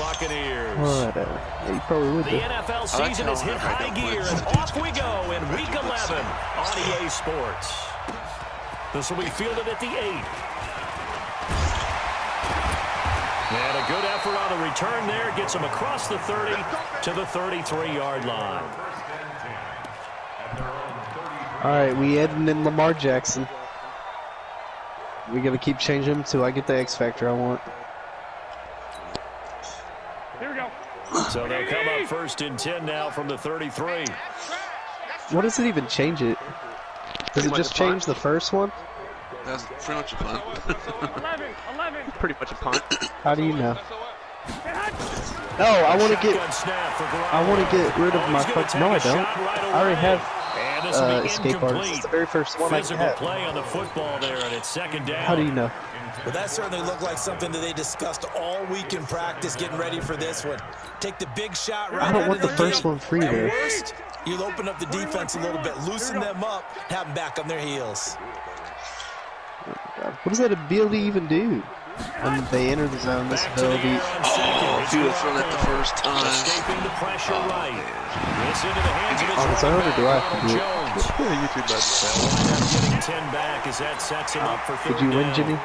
Buccaneers. Whatever. Yeah, you probably would. The NFL season has hit high gear, and off we go in Week 11 on EA Sports. This will be fielded at the 8. And a good effort on the return there. Gets him across the 30 to the 33-yard line. All right, we adding in Lamar Jackson. We're going to keep changing him until I get the X Factor I want. Here we go. So they'll come up 1st and 10 now from the 33. What does it even change it? Does it just change the first one? That's pretty much a punt. 11. Pretty much a punt. How do you know? No, I want to get rid of my fuck. No, I don't. I already have escape artist. It's the very first one I have. Play on the football there, and it's 2nd down. How do you know? Well, that certainly looked like something that they discussed all week in practice, getting ready for this one. Take the big shot right I don't want the first one free there. there. Worst, you'll open up the defense a little bit, loosen them up, have them back on their heels. What does that ability even do? When they enter the zone, this ability. Oh, if you would have thrown it the first time. Escaping the pressure right. This into the hands of his On its own, or do I have to do it? YouTube getting 10 back as that sets him up for 3rd Did you win, down. Jimmy?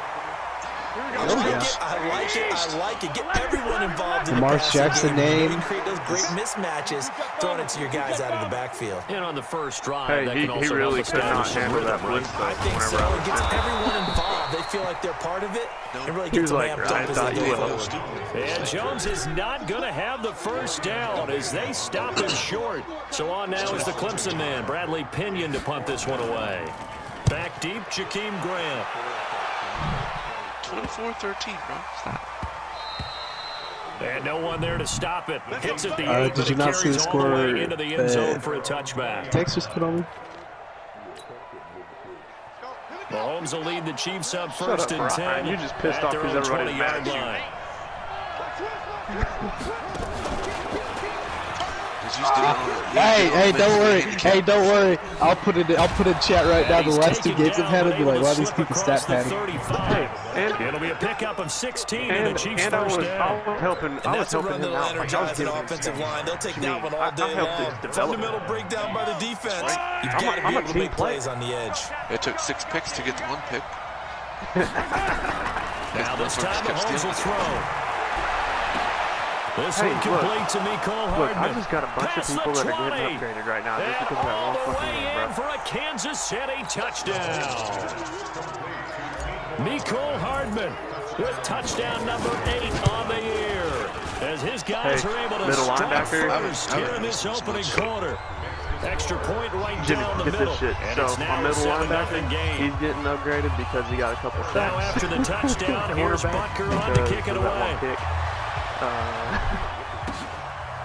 I like it. Get everyone involved in the Lamar passing Jackson game. name. Create those great mismatches, throwing it to your guys out of the backfield. And on the first drive, Hey, that he can also really help could not establish some handle that rhythm, blitz right? though. I think so. Whenever I It gets was everyone involved. They feel like they're part of it and really He gets was them like, amped I up as thought they you go would. forward. And Jones is not going to have the first down as they stop him short. So on now is the Clemson man, Bradley Pinion, to punt this one away. Back deep, Jakeem Grant. 24-13, bro. Stop. And no one there to stop it. Hits at the 8, did you not see the all the way score into the end zone for a touchback. Text just put on me. Mahomes will lead the Chiefs up Shut 1st up, and Brian. 10. You just pissed at off their because own everybody's mad 20-yard at you. line. Hey, don't worry. Hey, don't worry. I'll put it in chat right now. The last 2 games I've had, I'll be like, why are these people stat padding? It'll be a pickup of 16 And, and the Chiefs and I first was down. helping And I that's was a helping run him that'll out. Like, I was energize an giving him offensive steps. line. They'll take I that mean, one all I day helped his long. development. Fundamental breakdown by the defense. You've I'm got to be a able to team make player. plays on the edge. It took 6 picks to get the 1 pick. Now this time Mahomes will throw. This one complete to Mecole Hardman. Look, I just got a bunch of people that are getting 20. upgraded right now just And because of that all one the fucking way game, in bro. for a Kansas City touchdown. Mecole Hardman with touchdown number 8 on the year. As his guys are able to middle strike linebacker. first here in this opening quarter. Extra point right Jimmy, down the get middle. this shit. And So, it's my now a middle 7-0 linebacker, game. he's getting upgraded because he got a couple Now sacks. after the touchdown, here's Cornerback, Butker on to because kick it of that away. one kick.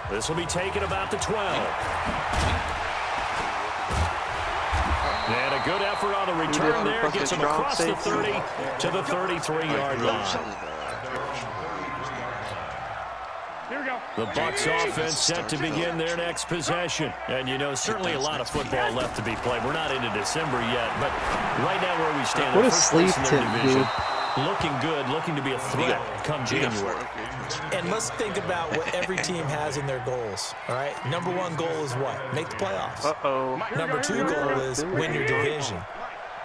This will be taken about the 12. And a good effort on the return there. Gets him across the 30 to the 33-yard line. Here we go. The Bucs offense set to begin their next possession. And, you know, certainly a lot of football left to be played. We're not into December yet, but right now where we stand, What in does first sleeve place in their tip division, do? looking good, looking to be a threat come January. And let's think about what every team has in their goals, all right? Number 1 goal is what? Make the playoffs. Uh-oh. Number 2 goal is win your division.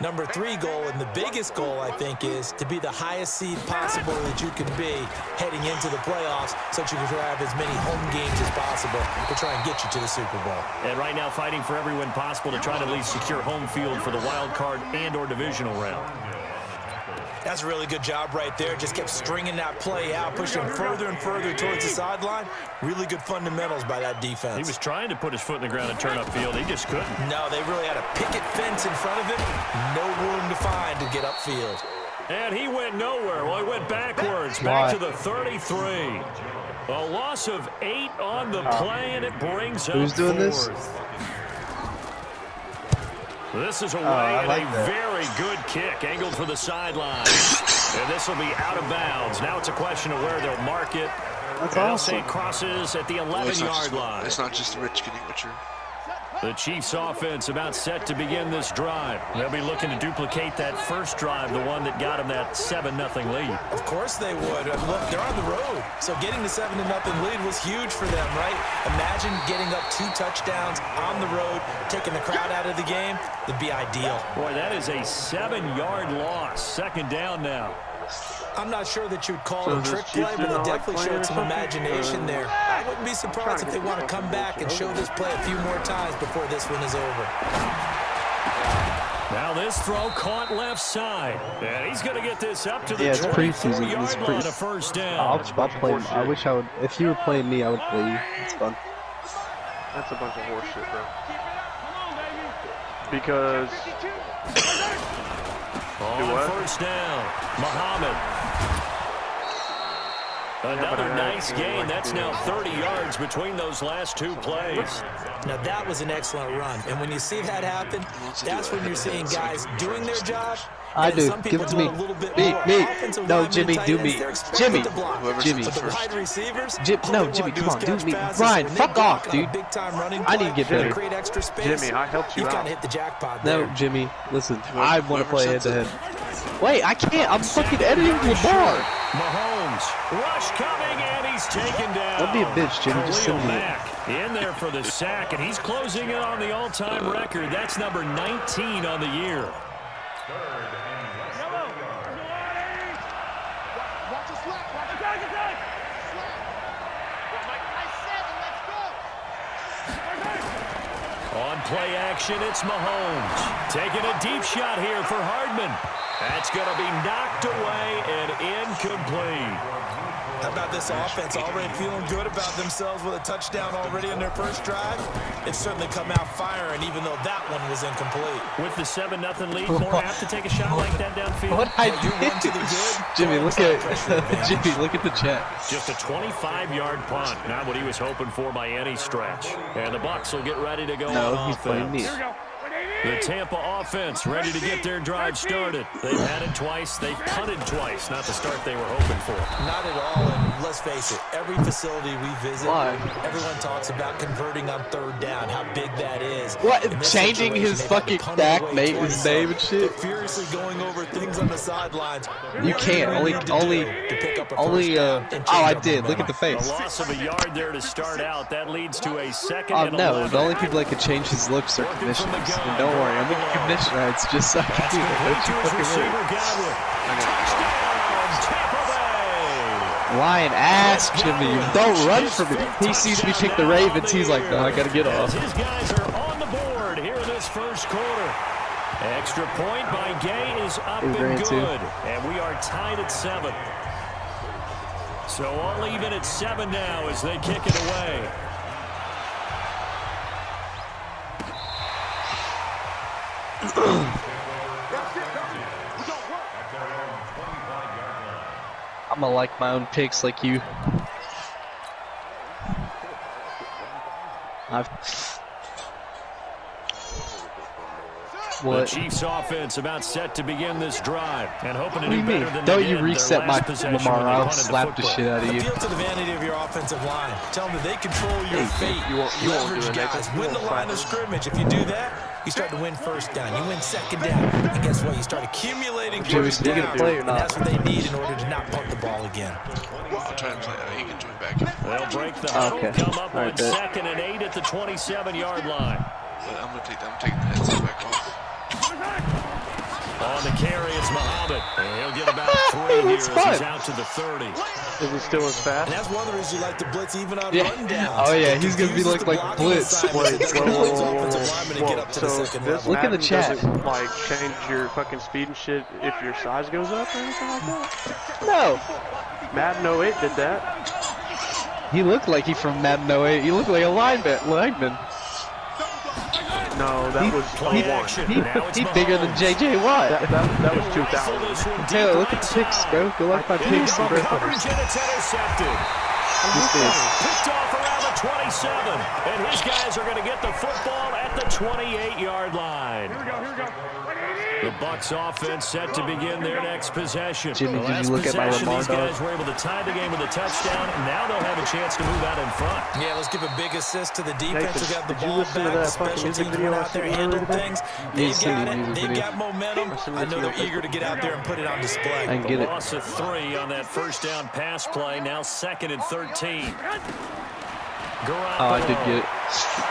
Number 3 goal, and the biggest goal, I think, is to be the highest seed possible that you can be heading into the playoffs so that you can have as many home games as possible to try and get you to the Super Bowl. And right now fighting for every win possible to try to at least secure home field for the wild card and or divisional round. That's a really good job right there. Just kept stringing that play out, pushing him further and further towards the sideline. Really good fundamentals by that defense. He was trying to put his foot in the ground and turn upfield. He just couldn't. No, they really had a picket fence in front of him. No room to find to get upfield. And he went nowhere. Well, he went backwards, back to the 33. A loss of 8 on the play, and it brings up Who's doing this? 4th. This is away and like a that. very good kick, angled for the sideline. And this will be out of bounds. Now it's a question of where they'll mark it. That's They'll awesome. say it crosses at the 11-yard line. It's not just the rich getting richer. The Chiefs offense about set to begin this drive. They'll be looking to duplicate that first drive, the one that got them that 7-0 lead. Of course they would. Look, they're on the road. So getting the 7-0 lead was huge for them, right? Imagine getting up 2 touchdowns on the road, taking the crowd out of the game. That'd be ideal. Boy, that is a 7-yard loss. Second down now. I'm not sure that you'd call it a trick play, but it definitely showed some imagination there. I wouldn't be surprised if they want to come back and show this play a few more times before this one is over. Now this throw caught left side. And he's going to get this up to the 24-yard line, a first down. I'll play him. I wish I would. If you were playing me, I would play you. It's fun. That's a bunch of horse shit, bro. Because... On first down, Muhammad. Another nice gain. That's now 30 yards between those last 2 plays. Now that was an excellent run. And when you see that happen, that's when you're seeing guys doing their job. I do. Give it to me. Me. No, Jimmy, do me. Jimmy. Jimmy. Wide receivers. No, Jimmy, come on, do me. Brian, fuck off, dude. I need to get better. Jimmy, I helped you out. Hit the jackpot no, Jimmy, listen. I want to play head-to-head. Wait, I can't. I'm fucking editing the bar. Mahomes. Rush coming, and he's taken down. Don't be a bitch, Jimmy. Just send me in there for the sack, and he's closing in on the all-time record. That's number 19 on the year. On play action, it's Mahomes. Taking a deep shot here for Hardman. That's going to be knocked away and incomplete. How about this offense already feeling good about themselves with a touchdown already in their first drive? They've certainly come out firing, even though that one was incomplete. With the 7-0 lead, more have to take a shot like that downfield. What I did? Jimmy, look at Jimmy, look at the chat. Just a 25-yard punt, not what he was hoping for by any stretch. And the Bucs will get ready to go on he's playing me. The Tampa offense ready to get their drive started. They've had it twice. They've punted twice. Not the start they were hoping for. Not at all. And let's face it, every facility we visit, everyone talks about converting on third down, how big that is. What? Changing his fucking back, mate, his name and shit? They're furiously going over things on the sidelines. You can't. Only, oh, I did. Look at the face. A loss of a yard there to start out. That leads to a second and no, 11. the only people that can change his looks are commissioners. And don't worry, I'm a commissioner. It's just so I can do it. Lion ass, Jimmy. Don't run from me. He sees me pick the Ravens. He's like, no, I got to get off. His guys are on the board here in this first quarter. Extra point by Gay is up and good. And we are tied at 7. So all even at 7 now as they kick it away. I'm gonna like my own picks like you. The Chiefs offense about set to begin this drive and hoping to do better than Don't you reset my Lamar, I'll slap the shit out of you. Appeal to the vanity of your offensive line. Tell them that they control your fate. You won't leverage guys. Win the line of scrimmage. If you do that, you start to win first down. You win second down. And guess what? You start accumulating first down. And that's what they need in order to not punt the ball again. I'll try to play. He can join back. They'll break the huddle, come up on 2nd and 8 at the 27-yard line. I'm taking the headset back off. On the carry, it's Muhammad. And he'll get about 3 here as he's out to the 30. Is he still as fast? And that's one of the reasons you like to blitz even on rundowns. Oh, yeah, he's going to be like blitz. Look at the chat. Does it, like, change your fucking speed and shit if your size goes up or anything like that? No. Madden 08 did that. He looked like he from Madden 08. He looked like a lineman. No, that was 21. He's bigger than J.J. Watt. That was 2000. Taylor, look at the picks, bro. Go like my picks and breakfast. Picked off around the 27. And his guys are going to get the football at the 28-yard line. Here we go. The Bucs offense set to begin their next possession. Jimmy, The did last you look at my possession, Lamar these guys were able to tie the game with a touchdown, and now they'll have a chance to move out in front. Yeah, let's give a big assist to the defense. Nathan, We got the did you ball listen to back. that The fucking special music teams video went I out there, sent you handled earlier? things. You They've sent got me it. music They've video. got momentum. I know they're eager to get out there and put it on display. I can get it. Loss of 3 on that first down pass play. Now 2nd and 13. Oh, I did get it.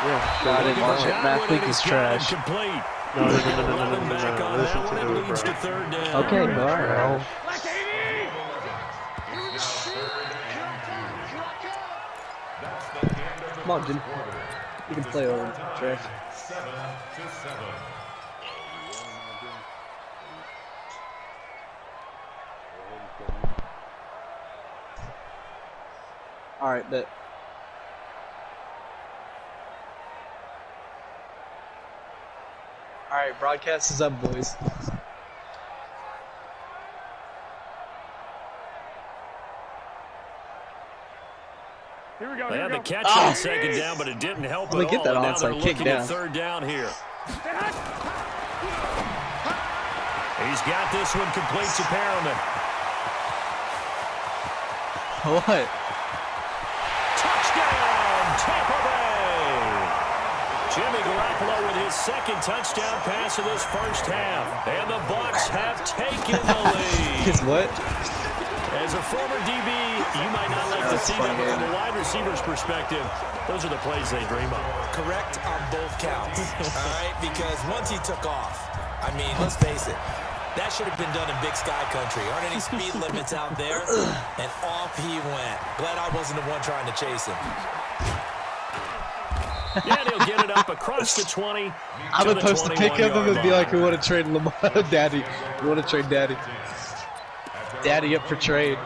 Yeah, I didn't watch it. Matt think it's trash. Complete. No. Listen to it, bro. Third down. Okay, all right. Come on, Jim. You can play over trash. All right, bet. All right, broadcast is up, boys. Here we go. They Here had we the go. catch on 2nd down, but it didn't help Let me at get all. that And now onside they're kick looking at down. 3rd down here. He's got this one complete to Perriman. What? Touchdown, Tampa Bay! Jimmy Garoppolo with his 2nd touchdown pass of this first half. And the Bucs have taken the lead. His what? As a former DB, you might not like to see them, but from a wide receiver's perspective, those are the plays they dream of. Correct on both counts, all right? Because once he took off, I mean, let's face it, that should have been done in Big Sky Country. Aren't any speed limits out there? And off he went. Glad I wasn't the one trying to chase him. Yeah, he'll get it up across the 20. I'm supposed to pick him and be like, we want to trade Lamar. Daddy. We want to trade Daddy. Daddy up for trade.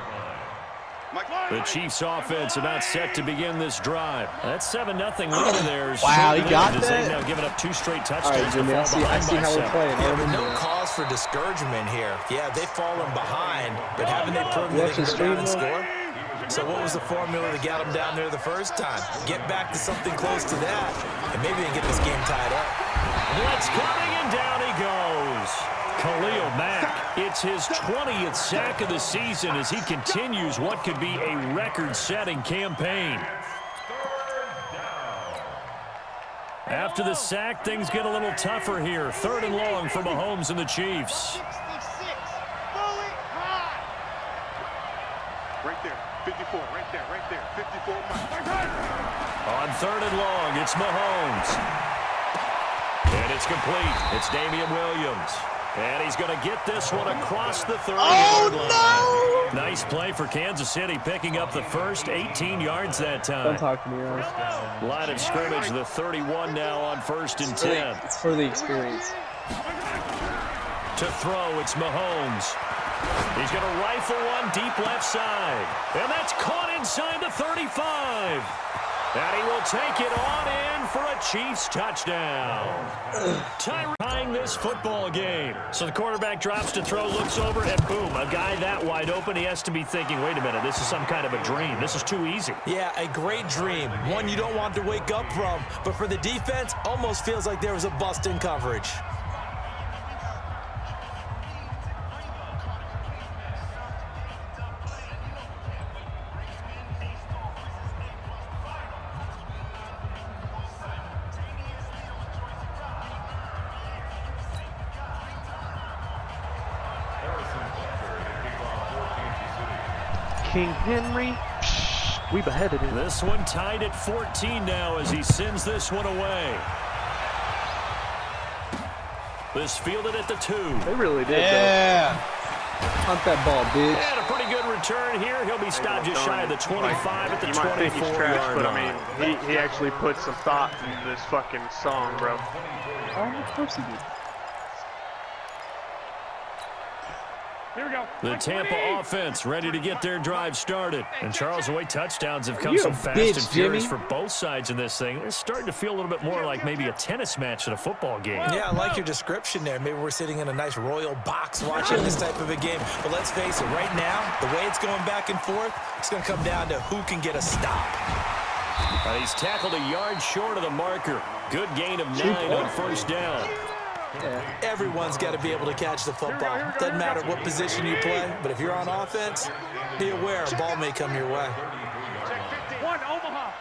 The Chiefs offense about set to begin this drive. That's 7-0 lead of theirs. Wow, he got They've that? now given up 2 straight touchdowns. All right, Jimmy, I see how we're playing. Yeah, but no cause for discouragement here. Yeah, they've fallen behind, but haven't they proven they can go down and score? So what was the formula that got them down there the first time? Get back to something close to that, and maybe they can get this game tied up. Blitz coming, and down he goes. Khalil Mack, it's his 20th sack of the season as he continues what could be a record-setting campaign. After the sack, things get a little tougher here. 3rd and long for Mahomes and the Chiefs. Right there. 54. Right there. 54. On 3rd and long, it's Mahomes. And it's complete. It's Damian Williams. And he's going to get this one across the 30-yard line. Oh, no! Nice play for Kansas City, picking up the first 18 yards that time. Don't talk to me, Rose. Line of scrimmage, the 31 now on 1st and 10. It's for the experience. To throw, it's Mahomes. He's going to rifle one deep left side. And that's caught inside the 35. And he will take it on in for a Chiefs touchdown. Tying this football game. So the quarterback drops to throw, looks over, and boom, a guy that wide open, he has to be thinking, wait a minute, this is some kind of a dream. This is too easy. Yeah, a great dream. One you don't want to wake up from. But for the defense, almost feels like there was a bust in coverage. King Henry, we beheaded him. This one tied at 14 now as he sends this one away. This fielded at the 2. They really did. Yeah. Hunt that ball, bitch. And a pretty good return here. He'll be stopped just shy of the 25 at the 24-yard line. You might think he's trash, but I mean, he actually put some thought into this fucking song, bro. Oh, of course he did. Here we go. The Tampa offense ready to get their drive started. And Charles, the way touchdowns have come You so a fast bitch, and furious Jimmy. for both sides in this thing, it's starting to feel a little bit more like maybe a tennis match than a football game. Yeah, I like your description there. Maybe we're sitting in a nice royal box watching this type of a game. But let's face it, right now, the way it's going back and forth, it's going to come down to who can get a stop. He's tackled a yard short of the marker. Good gain of 9 on first down. Everyone's got to be able to catch the football. Doesn't matter what position you play, but if you're on offense, be aware a ball may come your way. One, Omaha.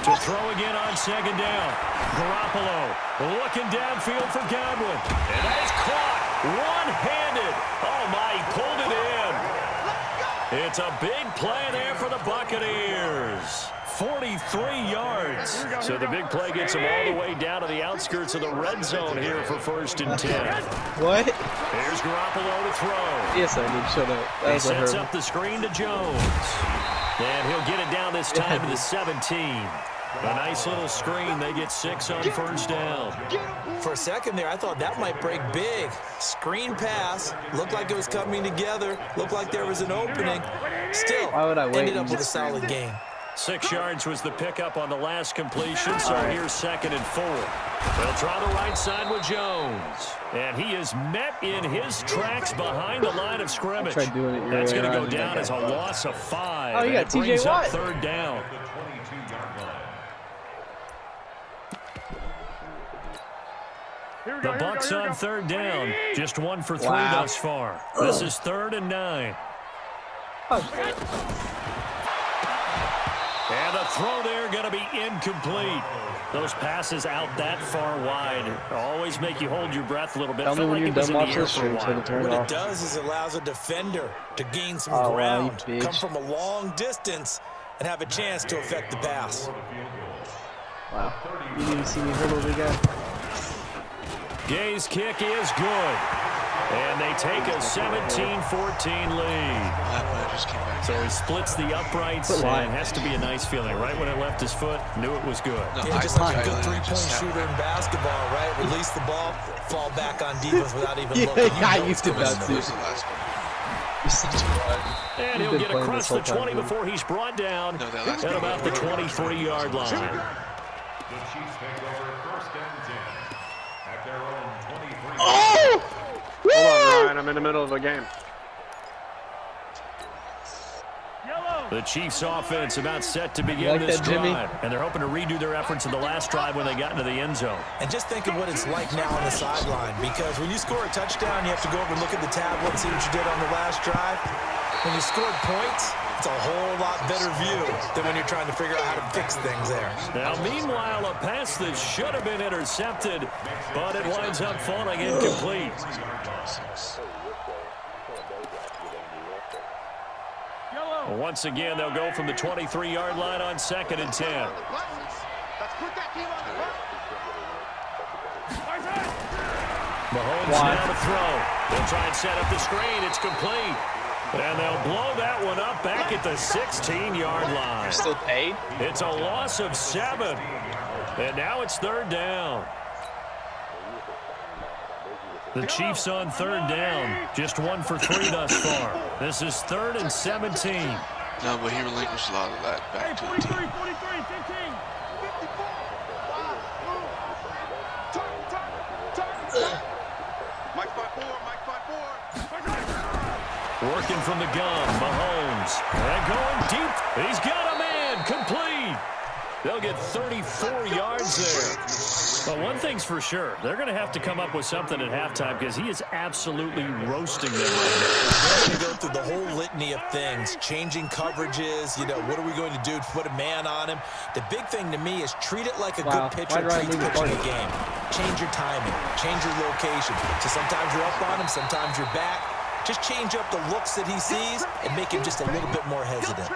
To throw again on second down. Garoppolo looking downfield for Godwin. And that is caught one-handed. Oh, my, he pulled it in. It's a big play there for the Buccaneers. 43 yards. So the big play gets them all the way down to the outskirts of the red zone here for 1st and 10. What? Here's Garoppolo to throw. Yes, I need. Shut up. He sets up the screen to Jones. And he'll get it down this time to the 17. A nice little screen. They get 6 on 1st down. For a second there, I thought that might break big. Screen pass. Looked like it was coming together. Looked like there was an opening. Still, why would I wait? ended up with a solid game. 6 yards was the pickup on the last completion, so here's 2nd and 4. They'll try the right side with Jones. And he is met in his tracks behind the line of scrimmage. That's going to go down as a loss of 5. Oh, you got TJ TJ Watt. 3rd down. The Bucs on 3rd down. Just 1 for 3 thus far. This is 3rd and 9. And the throw there going to be incomplete. Those passes out that far wide always make you hold your breath a little bit. Tell me when you're done watching this stream, what it does is it allows a defender to gain some ground, come from a long distance, and have a chance to affect the pass. Wow. You didn't even see me hurdle again. Gay's kick is good. And they take a 17-14 lead. So he splits the uprights, and it has to be a nice feeling. Right when it left his foot, knew it was good. No, yeah, just like a good three-point shooter in basketball, right? Release the ball, fall back on defense without even looking. Yeah, you did that too. And he'll get across the 20 before he's brought down at about the 23-yard line. The Chiefs take over 1st and 10 at their own 23. Oh! Hold on, Ryan. I'm in the middle of a game. The Chiefs offense about set to begin this drive. And they're hoping to redo their efforts in the last drive when they got into the end zone. And just think of what it's like now on the sideline. Because when you score a touchdown, you have to go over and look at the tablet and see what you did on the last drive. When you scored points, it's a whole lot better view than when you're trying to figure out how to fix things there. Now, meanwhile, a pass that should have been intercepted, but it winds up falling incomplete. Once again, they'll go from the 23-yard line on 2nd and 10. Mahomes now to throw. They'll try and set up the screen. It's complete. And they'll blow that one up back at the 16-yard line. Still paid? It's a loss of 7. And now it's 3rd down. The Chiefs on 3rd down. Just 1 for 3 thus far. This is 3rd and 17. No, but he relinquished a lot of that back to the team. 43, 15. 54. Mike 5-4. Working from the gun, Mahomes. And going deep. He's got a man. Complete. They'll get 34 yards there. But one thing's for sure, they're going to have to come up with something at halftime because he is absolutely roasting them right now. They're going to go through the whole litany of things, changing coverages, what are we going to do to put a man on him? The big thing to me is treat it like a good pitcher treats pitching a game. Change your timing, change your location. So sometimes you're up on him, sometimes you're back. Just change up the looks that he sees and make him just a little bit more hesitant.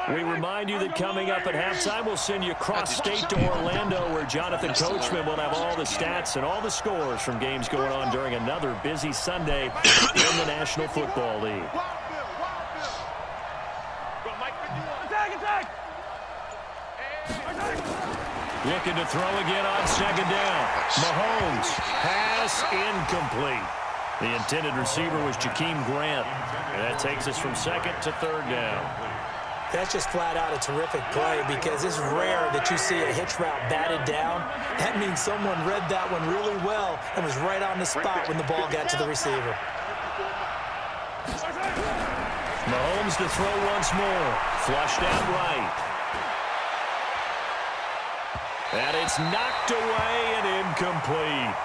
We remind you that coming up at halftime, we'll send you cross-state to Orlando, where Jonathan Coachman will have all the stats and all the scores from games going on during another busy Sunday in the National Football League. Looking to throw again on 2nd down. Mahomes, pass incomplete. The intended receiver was Jakeem Grant. And that takes us from 2nd to 3rd down. That's just flat out a terrific play because it's rare that you see a hitch route batted down. That means someone read that one really well and was right on the spot when the ball got to the receiver. Mahomes to throw once more. Flushed out right. And it's knocked away and incomplete.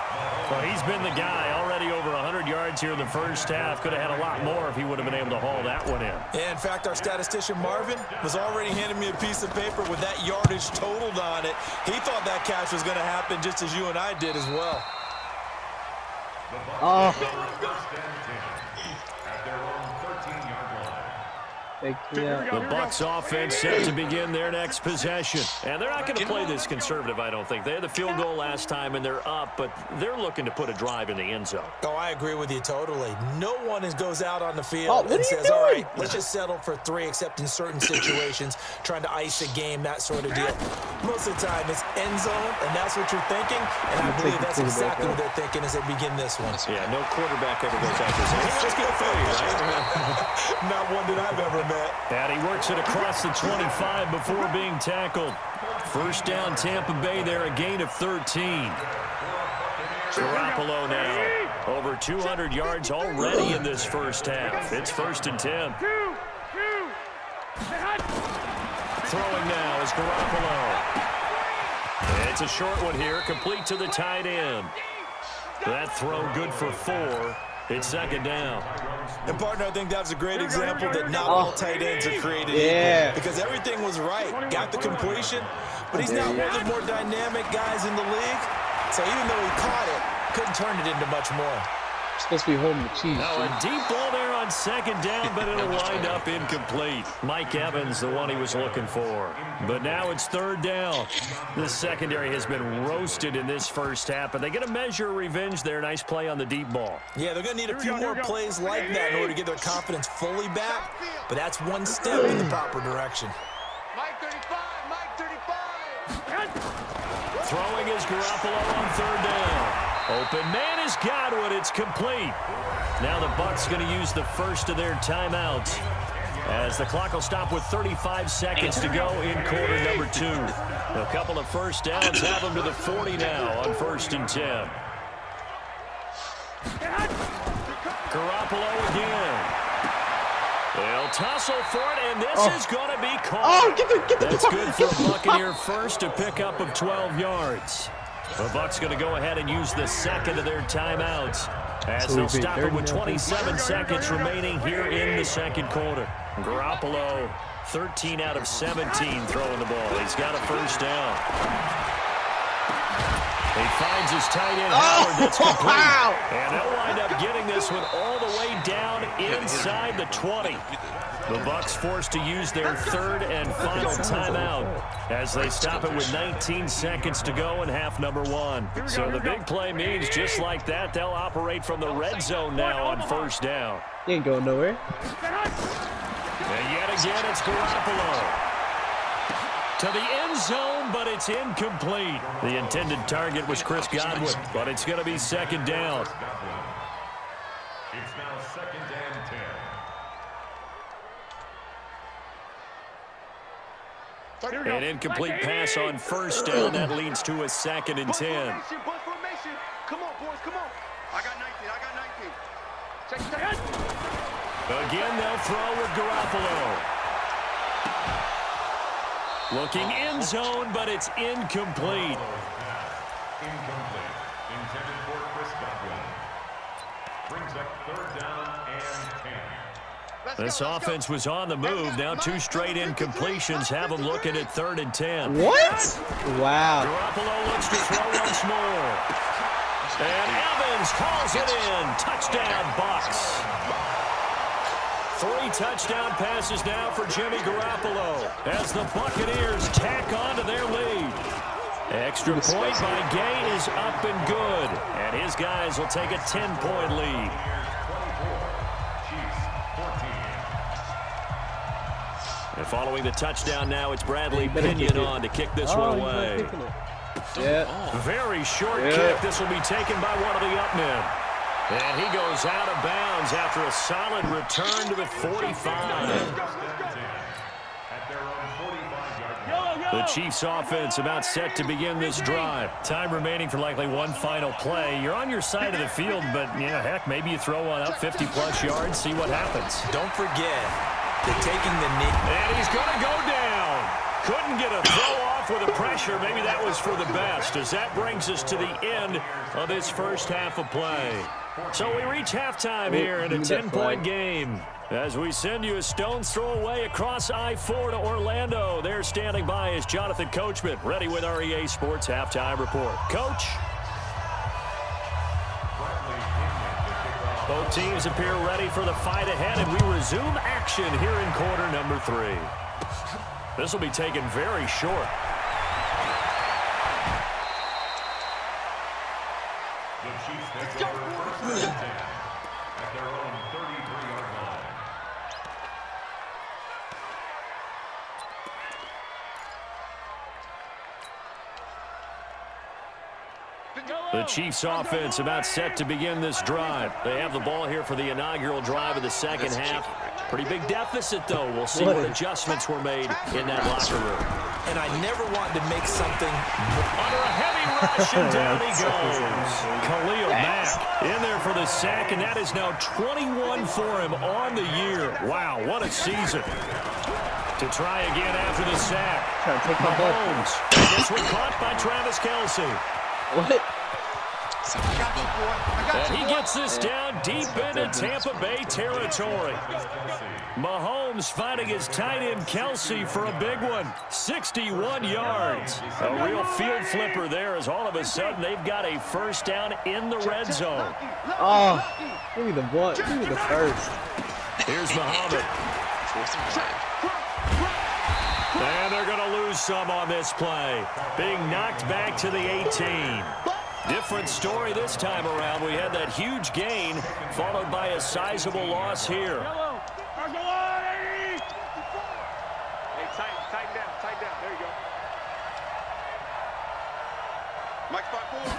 Well, he's been the guy. Already over 100 yards here in the first half. Could have had a lot more if he would have been able to haul that one in. Yeah, in fact, our statistician Marvin was already handing me a piece of paper with that yardage totaled on it. He thought that catch was going to happen just as you and I did as well. Oh. At their own 13-yard line. The Bucs offense set to begin their next possession. And they're not going to play this conservative, I don't think. They had the field goal last time, and they're up, but they're looking to put a drive in the end zone. Oh, I agree with you totally. No one goes out on the field and says, all right, let's just settle for 3, except in certain situations, trying to ice a game, that sort of deal. Most of the time, it's end zone, and that's what you're thinking, and I believe that's exactly what they're thinking as they begin this one. Yeah, no quarterback ever goes out there saying, hey, let's get 3, right? Not one that I've ever met. And he works it across the 25 before being tackled. First down, Tampa Bay there, a gain of 13. Garoppolo now, over 200 yards already in this first half. It's 1st and 10. Throwing now is Garoppolo. It's a short one here, complete to the tight end. That throw good for 4. It's 2nd down. And, partner, I think that was a great example that not all tight ends are created equal. Because everything was right. Got the completion, but he's not one of the more dynamic guys in the league. So even though he caught it, couldn't turn it into much more. Supposed to be holding the cheese. Now a deep ball there on 2nd down, but it'll wind up incomplete. Mike Evans, the one he was looking for. But now it's 3rd down. The secondary has been roasted in this first half, and they get a measure of revenge there. Nice play on the deep ball. Yeah, they're going to need a few more plays like that in order to get their confidence fully back, but that's one step in the proper direction. Mike 35, Mike 35. Throwing is Garoppolo on 3rd down. Open man is Godwin. It's complete. Now the Bucs going to use the first of their timeouts as the clock will stop with 35 seconds to go in quarter number 2. A couple of first downs have them to the 40 now on 1st and 10. Garoppolo again. They'll tussle for it, and this is going to be caught. Oh, get the That's good for a Buccaneer first, a pickup of 12 yards. The Bucs going to go ahead and use the 2nd of their timeouts as they'll stop it with 27 seconds remaining here in the 2nd quarter. Garoppolo, 13 out of 17 throwing the ball. He's got a first down. He finds his tight end, Howard. That's complete. Wow. And they'll wind up getting this one all the way down inside the 20. The Bucs forced to use their 3rd and final timeout as they stop it with 19 seconds to go in half number 1. So the big play means just like that, they'll operate from the red zone now on 1st down. He ain't going nowhere. And yet again, it's Garoppolo. To the end zone, but it's incomplete. The intended target was Chris Godwin, but it's going to be 2nd down. It's now 2nd and 10. An incomplete pass on 1st down. That leads to a 2nd and 10. Come on, boys, come on. I got 19, I got 19. Again, they'll throw with Garoppolo. Looking end zone, but it's incomplete. Incomplete. Intended for Chris Godwin. Brings up 3rd down and 10. This offense was on the move. Now 2 straight incompletions have them looking at 3rd and 10. What? Wow. Garoppolo looks to throw once more. And Evans calls it in. Touchdown, Bucs. 3 touchdown passes now for Jimmy Garoppolo as the Buccaneers tack on to their lead. Extra point by Gay is up and good. And his guys will take a 10-point lead. And following the touchdown now, it's Bradley Pinion on to kick this one away. Yeah. Very short kick. This will be taken by one of the up men. And he goes out of bounds after a solid return to the 45. The Chiefs offense about set to begin this drive. Time remaining for likely one final play. You're on your side of the field, but, heck, maybe you throw one up 50-plus yards, see what happens. Don't forget that taking the knee. And he's going to go down. Couldn't get a throw off with the pressure. Maybe that was for the best, as that brings us to the end of this first half of play. So we reach halftime here in a 10-point game. As we send you a stone's throw away across I-4 to Orlando. There standing by is Jonathan Coachman, ready with our EA Sports Halftime Report. Coach? Both teams appear ready for the fight ahead, and we resume action here in quarter number 3. This will be taken very short. The Chiefs take over first and 10 at their own 33-yard line. The Chiefs offense about set to begin this drive. They have the ball here for the inaugural drive of the second half. Pretty big deficit, though. We'll see what adjustments were made in that locker room. And I never wanted to make something. Under a heavy rush, and down he goes. Khalil Mack in there for the sack, and that is now 21 for him on the year. Wow, what a season. To try again after the sack. Trying to take my butt. Mahomes. This one caught by Travis Kelce. What? And he gets this down deep into Tampa Bay territory. Mahomes finding his tight end Kelce for a big one. 61 yards. A real field flipper there, as all of a sudden they've got a first down in the red zone. Oh, give me the what? Give me the first. Here's Muhammad. And they're going to lose some on this play. Being knocked back to the 18. Different story this time around. We had that huge gain, followed by a sizable loss here. Hey, tighten down. There you go. Mike, spot forward.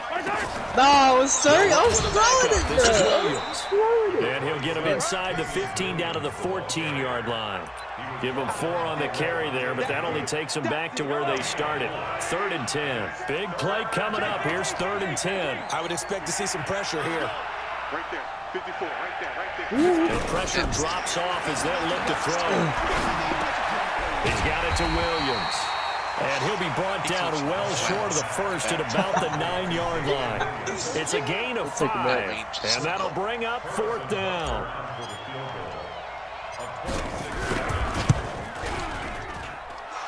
No, I was sorry. I was throwing it. This is Williams. And he'll get him inside the 15 down to the 14-yard line. Give him 4 on the carry there, but that only takes them back to where they started. 3rd and 10. Big play coming up. Here's 3rd and 10. I would expect to see some pressure here. Right there. 54. Right there. And pressure drops off as they look to throw. He's got it to Williams. And he'll be brought down well short of the first at about the 9-yard line. It's a gain of 5, and that'll bring up 4th down.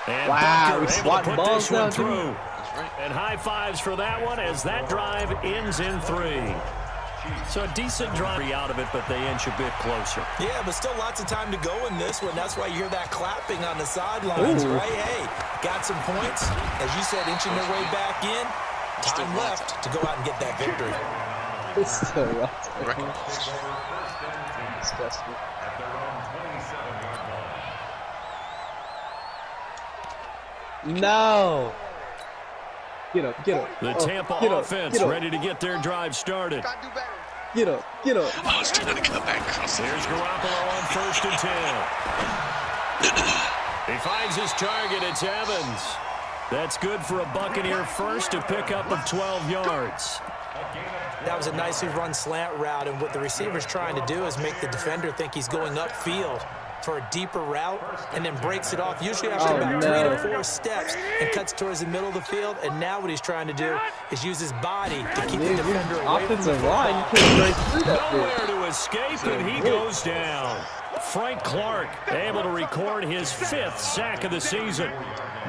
And wow, Bucker able to put this one through. Right. And high fives for that one as that drive ends in 3. So a decent drive out of it, but they inch a bit closer. Yeah, but still lots of time to go in this one. That's why you hear that clapping on the sidelines, right? Hey, got some points. As you said, inching their way back in. Time left to go out and get that victory. It's so rough. Disgusting. At their own 27-yard line. No. Get up. The Tampa offense ready to get their drive started. Get up. I was trying to come back across there. Here's Garoppolo on 1st and 10. He finds his target. It's Evans. That's good for a Buccaneer first, a pickup of 12 yards. That was a nicely run slant route, and what the receiver's trying to do is make the defender think he's going upfield for a deeper route, and then breaks it off, usually after about 3 to 4 steps, and cuts towards the middle of the field. And now what he's trying to do is use his body to keep the defender away from the line. You can't break through that. Nowhere to escape, and he goes down. Frank Clark able to record his 5th sack of the season.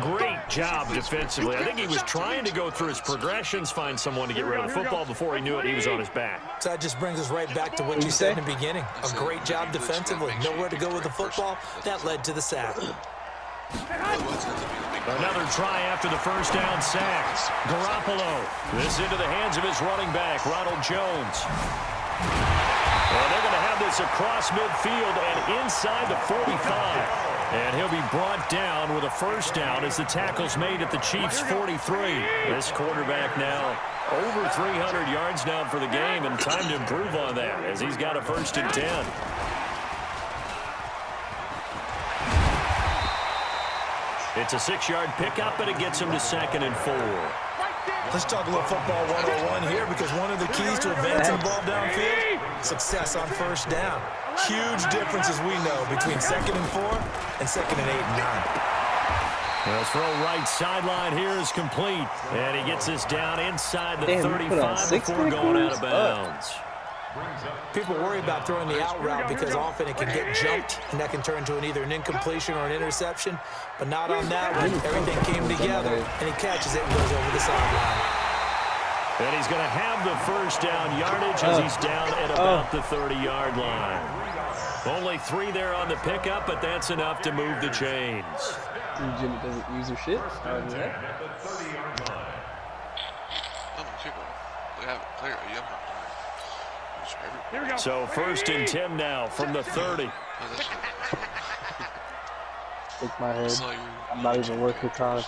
Great job defensively. I think he was trying to go through his progressions, find someone to get rid of the football. Before he knew it, he was on his back. So that just brings us right back to what you said in the beginning. A great job defensively. Nowhere to go with the football. That led to the sack. Another try after the first down sack. Garoppolo. This into the hands of his running back, Ronald Jones. And they're going to have this across midfield and inside the 45. And he'll be brought down with a first down as the tackle's made at the Chiefs' 43. This quarterback now over 300 yards now for the game, and time to improve on that as he's got a 1st and 10. It's a 6-yard pickup, but it gets him to 2nd and 4. Let's talk a little football 101 here, because one of the keys to advancing the ball downfield, success on first down. Huge difference, as we know, between 2nd and 4 and 2nd and 8 and 9. The throw right sideline here is complete, and he gets this down inside the 35 before going out of bounds. People worry about throwing the out route because often it can get jumped, and that can turn into either an incompletion or an interception, but not on that one. Everything came together, and he catches it and goes over the sideline. And he's going to have the first down yardage as he's down at about the 30-yard line. Only 3 there on the pickup, but that's enough to move the chains. Jimmy doesn't use her shit. So 1st and 10 now from the 30. Take my head. I'm not even worth the time.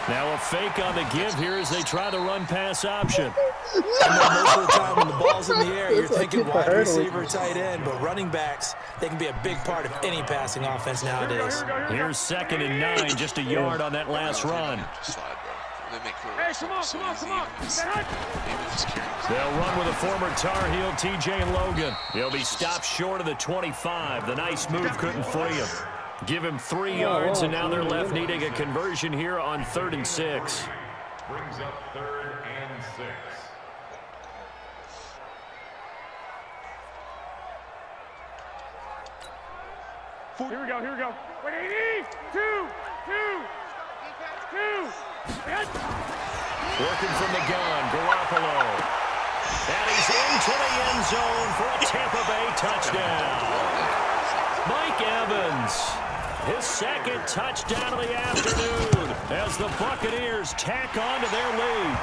Now a fake on the give here as they try the run-pass option. Most of the time when the ball's in the air, you're thinking wide receiver, tight end, but running backs, they can be a big part of any passing offense nowadays. Here's 2nd and 9, just a yard on that last run. They'll run with a former Tar Heel, TJ Logan. He'll be stopped short of the 25. The nice move couldn't free him. Give him 3 yards, and now they're left needing a conversion here on 3rd and 6. Brings up 3rd and 6. Here we go, here we go. 180, 2. Working from the gun, Garoppolo. And he's into the end zone for a Tampa Bay touchdown. Mike Evans, his 2nd touchdown of the afternoon as the Buccaneers tack on to their lead.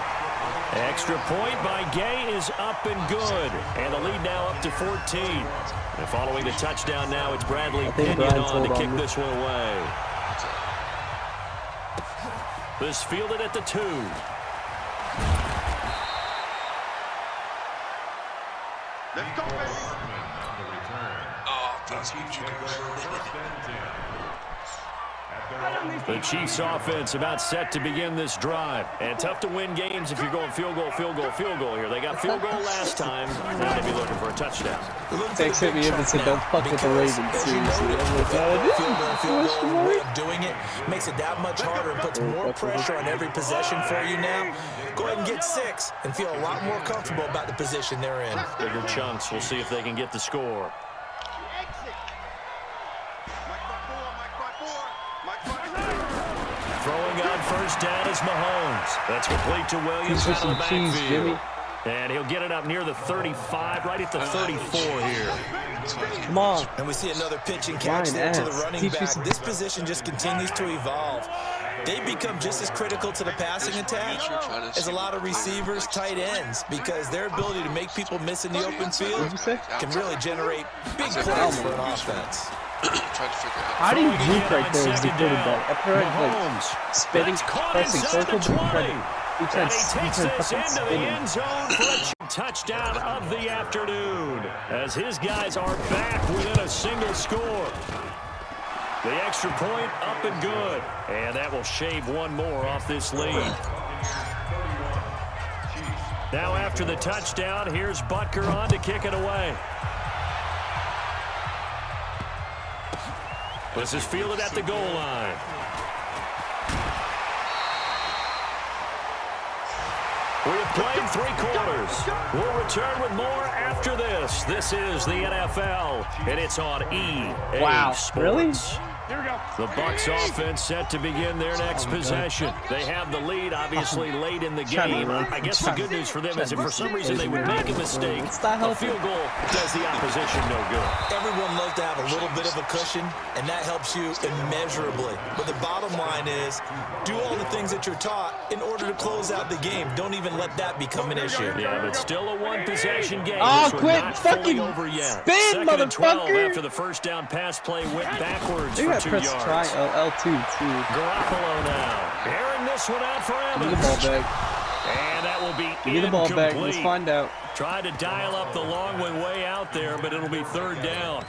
Extra point by Gay is up and good. And the lead now up to 14. And following the touchdown now, it's Bradley Pinion on to kick this one away. This fielded at the 2. Let's go, baby. The Chiefs offense about set to begin this drive. And tough to win games if you're going field goal here. They got field goal last time. Now they'll be looking for a touchdown. Text hit me up and said, don't fuck with the Ravens. Seriously. Field goal way of doing it makes it that much harder and puts more pressure on every possession for you now. Go ahead and get 6 and feel a lot more comfortable about the position they're in. Bigger chunks. We'll see if they can get the score. Throwing on first down is Mahomes. That's complete to Williams out of the backfield. And he'll get it up near the 35, right at the 34 here. Come on. And we see another pitch and catch there to the running back. This position just continues to evolve. They become just as critical to the passing attack as a lot of receivers, tight ends, because their ability to make people miss in the open field can really generate big plays for an offense. How do you juke right there as the quarterback? After like spinning, pressing circle, he takes this into the end zone for a touchdown of the afternoon as his guys are back within a single score. The extra point up and good, and that will shave one more off this lead. Now after the touchdown, here's Butker on to kick it away. This is fielded at the goal line. We have played 3 quarters. We'll return with more after this. This is the NFL, and it's on EA Sports. Really? Here we go. The Bucs offense set to begin their next possession. They have the lead, obviously, late in the game. I guess the good news for them is if for some reason they would make a mistake, a field goal does the opposition no good. Everyone loves to have a little bit of a cushion, and that helps you immeasurably. But the bottom line is, do all the things that you're taught in order to close out the game. Don't even let that become an issue. Yeah, but still a one-possession game. Oh, which quit not fucking fully over yet. spin, 2nd and 12 motherfucker. after the first down pass play went backwards You for gotta 2 press yards. try L2 too. Garoppolo now. Airing this one out for Give Evans. me the ball back. And that will be Give me the ball back. Let's find out. Tried to dial up the long one way out there, but it'll be 3rd down.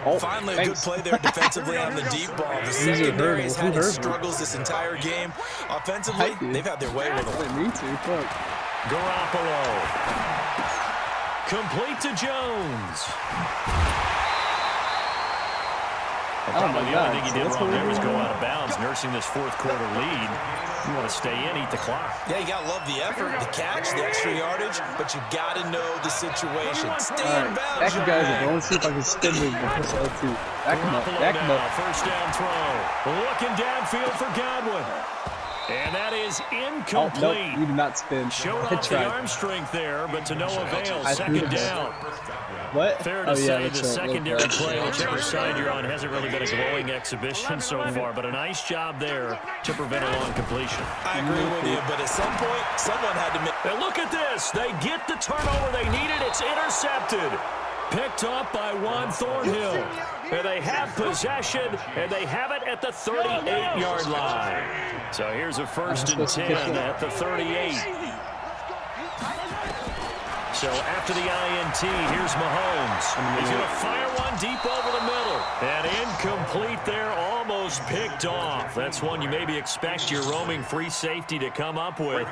Oh, finally, a good play there defensively on the deep ball. The secondary has had its struggles this entire game. Offensively, they've had their way with it. Me too. Fuck. Garoppolo. Complete to Jones. Probably the only thing he did wrong there was go out of bounds, nursing this fourth quarter lead. You want to stay in, eat the clock. Yeah, you got to love the effort, the catch, the extra yardage, but you got to know the situation. Stay in bounds. Back you guys up. I want to see if I can spin move this L2. Back him up. Back him up. First down throw. Looking downfield for Godwin. And that is incomplete. Oh, nope, you did not spin. Showed off the arm strength there, but to no avail. Second down. What? Fair to say the secondary play, whichever side you're on, hasn't really been a glowing exhibition so far, but a nice job there to prevent a long completion. I agree with you, but at some point, someone had to make... And look at this. They get the turnover they needed. It's intercepted. Picked up by Juan Thornhill. And they have possession, and they have it at the 38-yard line. So here's a 1st and 10 at the 38. So after the INT, here's Mahomes. He's going to fire one deep over the middle. And incomplete there, almost picked off. That's one you maybe expect your roaming free safety to come up with.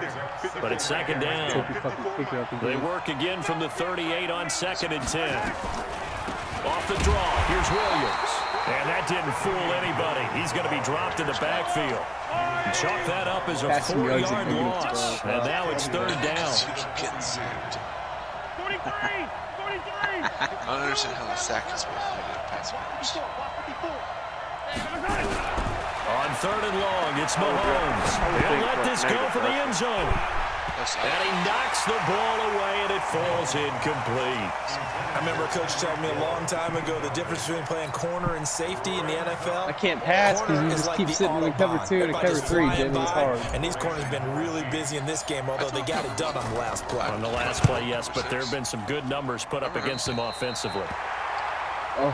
But it's second down. They work again from the 38 on 2nd and 10. Off the draw, here's Williams. And that didn't fool anybody. He's going to be dropped in the backfield. Chalk that up as a 4-yard loss. And now it's 3rd down. 43! 43! I don't understand how the sack is worth negative pass marks. On 3rd and long, it's Mahomes. He'll let this go for the end zone. And he knocks the ball away, and it falls incomplete. I remember a coach telling me a long time ago the difference between playing corner and safety in the NFL. I can't pass because you just keep sitting in cover 2 and cover 3, Jimmy. It's hard. And these corners have been really busy in this game, although they got it done on the last play. On the last play, yes, but there have been some good numbers put up against them offensively. Oh,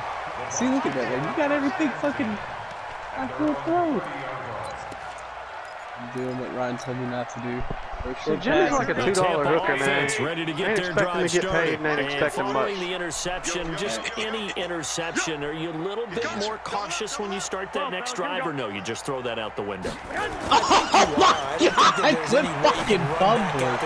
see, look at that, man. You got everything fucking out your throat. I'm doing what Ryan told me not to do. Jimmy's like a $2 hooker, man. Ready to get I ain't their expecting drive to get paid, and I ain't and expecting much. following the interception, just any interception, are you a little bit more cautious when you start that next drive, or no, you just throw that out the window? Oh my God! Clip fucking fumble.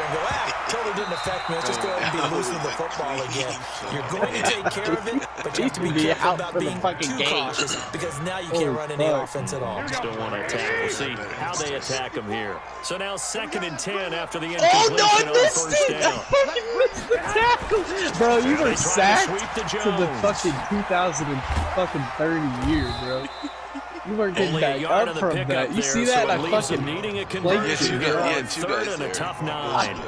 Totally didn't affect me. Let's just go ahead and be loose with the football again. You're going to take care of it, but you have to be careful about being too cautious because now you can't run any offense at all. Still want to attack. We'll see how they attack them here. So now 2nd and 10 after the incompletion on 1st down. I fucking missed the tackle! Bro, you were sacked to the fucking 2030 year, bro. You weren't getting back up from that. You see that? I fucking needing a conversion. Third and a tough 9.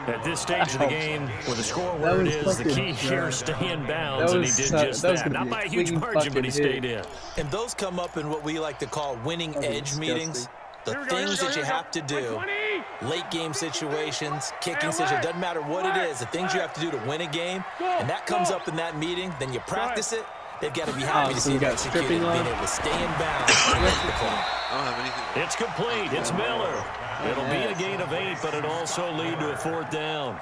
At this stage of the game, where the scoreboard is, the key here, stay in bounds, and he did just that. Not by a huge margin, but he stayed in. And those come up in what we like to call winning edge meetings. The things that you have to do, late game situations, kicking situations, doesn't matter what it is, the things you have to do to win a game, and that comes up in that meeting, then you practice it, they've got to be happy to see it executed, being able to stay in bounds and make the call. I don't have anything. It's complete. It's Miller. It'll be a gain of 8, but it'll also lead to a 4th down.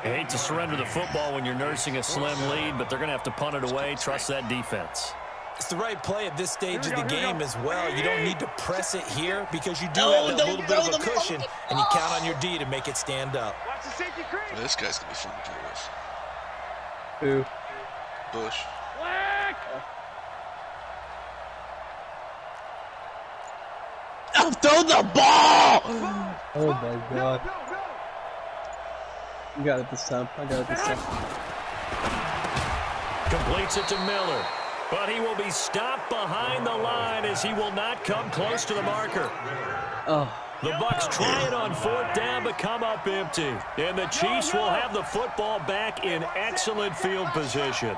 You hate to surrender the football when you're nursing a slim lead, but they're going to have to punt it away. Trust that defense. It's the right play at this stage of the game as well. You don't need to press it here because you do have that little bit of a cushion, and you count on your D to make it stand up. Well, this guy's going to be fun to play with. Who? Bush. Oh, throw the ball! Oh my God. You got it this time. I got it this time. Completes it to Miller. But he will be stopped behind the line as he will not come close to the marker. Oh. The Bucs try it on 4th down, but come up empty. And the Chiefs will have the football back in excellent field position.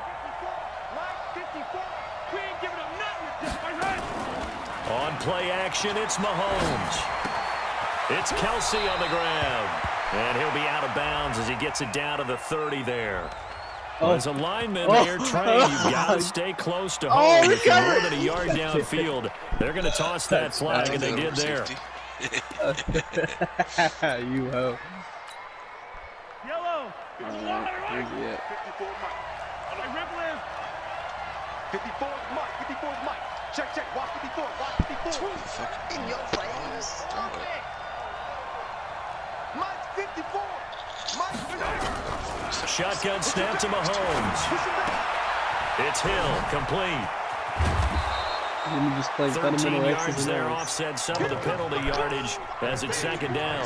On play action, it's Mahomes. It's Kelsey on the ground. And he'll be out of bounds as he gets it down to the 30 there. Well, as a lineman, they're trained. You've got to stay close to home. If you're more than a yard downfield, they're going to toss that flag, and they did there. You ho. Yellow. 54 is Mike. 54 is Mike. Check. Watch 54. Watch 54. In your face. Mike's 54. Mike. Shotgun snap to Mahomes. It's Hill, complete. 13 yards there, offset some of the penalty yardage as it's second down.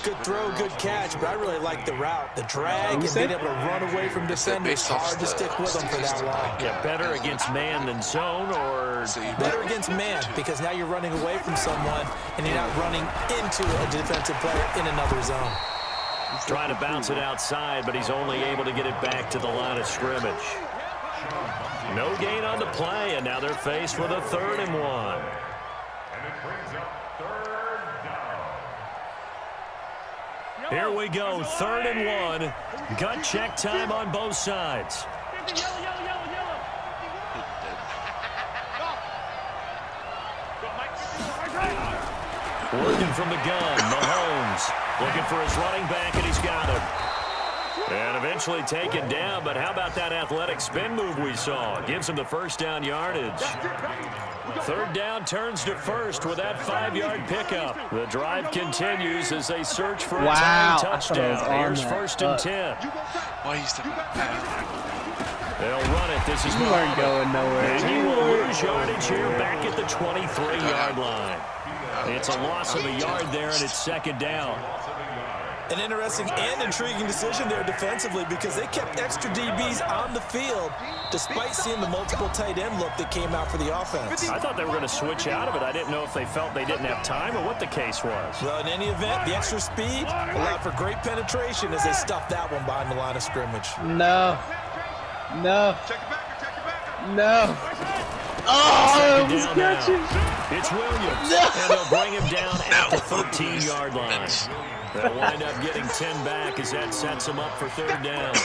Good throw, good catch, but I really like the route. The drag and being able to run away from defenders, hard to stick with them for that long. Yeah, better against man than zone, or? Better against man, because now you're running away from someone and you're not running into a defensive player in another zone. He's trying to bounce it outside, but he's only able to get it back to the line of scrimmage. No gain on the play, and now they're faced with a 3rd and 1. And it brings up 3rd down. Here we go, 3rd and 1. Gut check time on both sides. Working from the gun, Mahomes looking for his running back, and he's got him. And eventually taken down, but how about that athletic spin move we saw? Gives him the first down yardage. 3rd down turns to 1st with that 5-yard pickup. The drive continues as they search for a tying touchdown. Here's 1st and 10. Why you stepping back? They'll run it. This is You aren't going nowhere. And he will lose yardage here back at the 23-yard line. It's a loss of a yard there, and it's 2nd down. An interesting and intriguing decision there defensively, because they kept extra DBs on the field despite seeing the multiple tight end look that came out for the offense. I thought they were going to switch out of it. I didn't know if they felt they didn't have time or what the case was. Well, in any event, the extra speed allowed for great penetration as they stuffed that one behind the line of scrimmage. No. Oh, it was catching. It's Williams, and they'll bring him down at the 13-yard line. They'll wind up getting 10 back as that sets them up for 3rd down.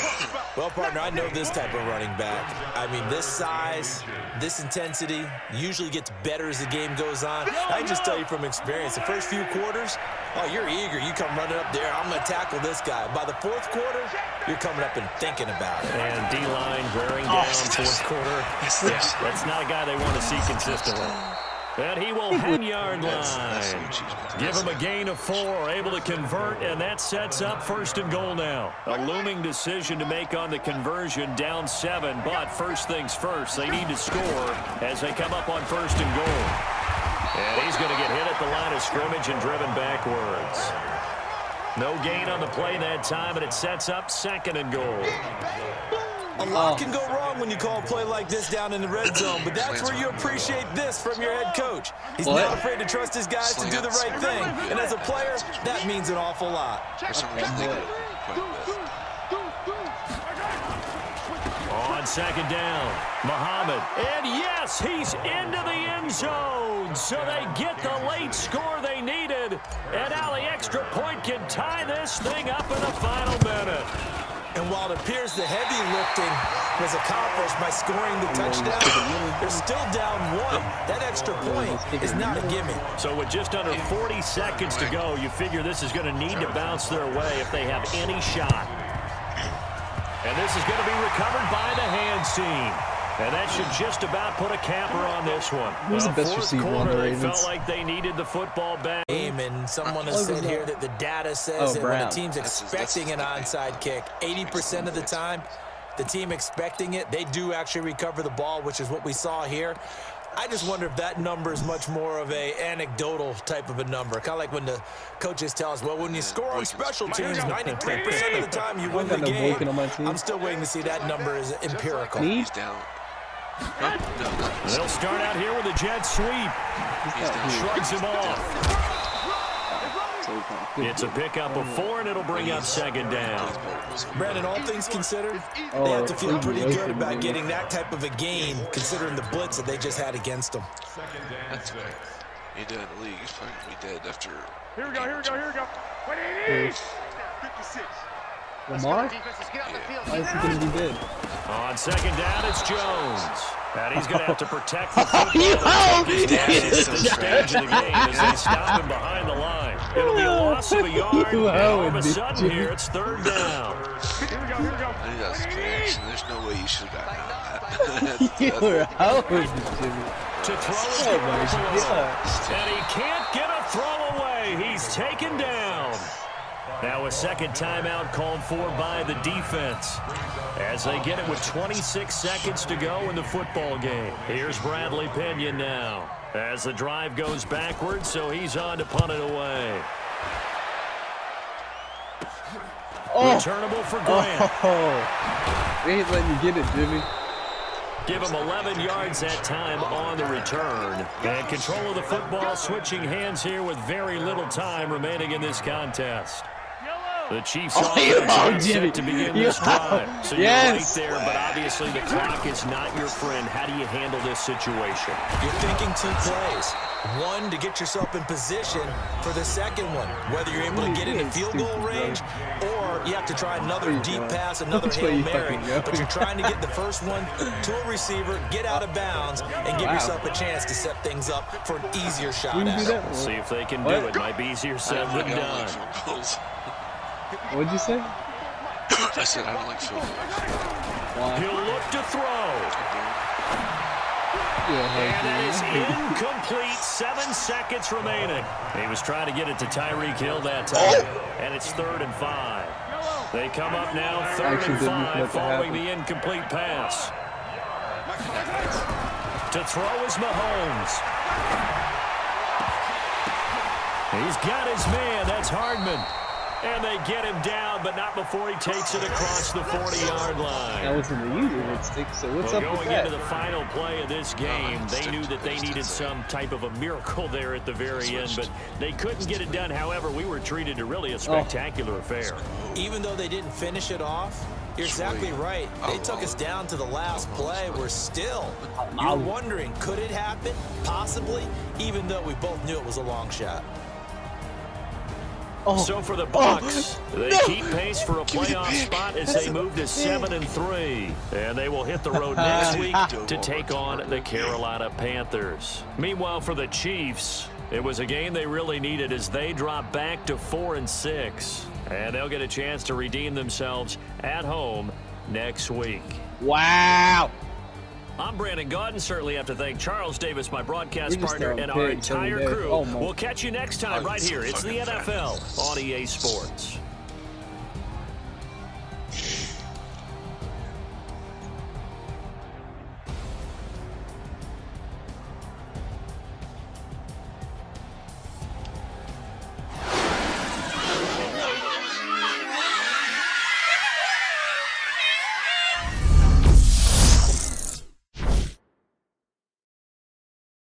Well, partner, I know this type of running back. I mean, this size, this intensity usually gets better as the game goes on. I just tell you from experience, the first few quarters, oh, you're eager. You come running up there, I'm going to tackle this guy. By the 4th quarter, you're coming up and thinking about it. And D-line wearing down 4th quarter. Yeah, that's not a guy they want to see consistently. And he will 10-yard line. Give him a gain of 4, able to convert, and that sets up 1st and goal now. A looming decision to make on the conversion, down 7, but first things first, they need to score as they come up on 1st and goal. And he's going to get hit at the line of scrimmage and driven backwards. No gain on the play that time, and it sets up 2nd and goal. A lot can go wrong when you call a play like this down in the red zone, but that's where you appreciate this from your head coach. He's not afraid to trust his guys to do the right thing, and as a player, that means an awful lot. On 2nd down, Muhammad, and yes, he's into the end zone, so they get the late score they needed, and now the extra point can tie this thing up in the final minute. And while it appears the heavy lifting was accomplished by scoring the touchdown, they're still down 1. That extra point is not a gimme. So with just under 40 seconds to go, you figure this is going to need to bounce their way if they have any shot. And this is going to be recovered by the hands team. And that should just about put a capper on this one. Who's the best receiver on the Ravens? They felt like they needed the football back. And someone has said here that the data says that when a team's expecting an onside kick, 80% of the time, the team expecting it, they do actually recover the ball, which is what we saw here. I just wonder if that number is much more of a anecdotal type of a number. Kind of like when the coaches tell us, well, when you score on special teams, 93% of the time you win the game. I'm still waiting to see that number is empirical. He's down. They'll start out here with a jet sweep. Shrugs him off. It's a pickup of 4, and it'll bring up 2nd down. Brandon, all things considered, they have to feel pretty good about getting that type of a gain, considering the blitz that they just had against them. That's okay. He did in the league. He's probably going to be dead after. Here we go. What do you need? 56. Lamar? Why is he going to be dead? On 2nd down, it's Jones. And he's going to have to protect the football. He's at the stage of the game as they stop him behind the line. It'll be a loss of a yard. And all of a sudden here, it's 3rd down. Here we go. That's connection. There's no way you should have gotten out of that. You were hoping, Jimmy. To throw Oh my God. and he can't get a throw away. He's taken down. Now a second timeout called for by the defense as they get it with 26 seconds to go in the football game. Here's Bradley Pinion now as the drive goes backwards, so he's on to punt it away. Returnable for Grant. We ain't letting you get it, Jimmy. Give him 11 yards that time on the return. And control of the football switching hands here with very little time remaining in this contest. The Chiefs are set to begin this drive. So you're right there, but obviously the clock is not your friend. How do you handle this situation? You're thinking 2 plays. One, to get yourself in position for the second one, whether you're able to get into field goal range or you have to try another deep pass, another Hail Mary. But you're trying to get the first one to a receiver, get out of bounds, and give yourself a chance to set things up for an easier shot at it. We'll see if they can do it. Might be easier said than done. What'd you say? I said I don't like field goals. He'll look to throw. And it is incomplete. 7 seconds remaining. He was trying to get it to Tyreek Hill that time. And it's 3rd and 5. They come up now 3rd and 5 following the incomplete pass. To throw is Mahomes. He's got his man. That's Hardman. And they get him down, but not before he takes it across the 40-yard line. That wasn't the usual stick, so what's up with that? Going into the final play of this game, they knew that they needed some type of a miracle there at the very end, but they couldn't get it done. However, we were treated to really a spectacular affair. Even though they didn't finish it off, you're exactly right. They took us down to the last play. We're still, you're wondering, could it happen? Possibly, even though we both knew it was a long shot. So for the Bucs, they keep pace for a playoff spot as they move to 7-3. And they will hit the road next week to take on the Carolina Panthers. Meanwhile, for the Chiefs, it was a game they really needed as they drop back to 4-6. And they'll get a chance to redeem themselves at home next week. Wow. I'm Brandon Gaudin. Certainly have to thank Charles Davis, my broadcast partner, and our entire crew. We'll catch you next time right here. It's the NFL on EA Sports.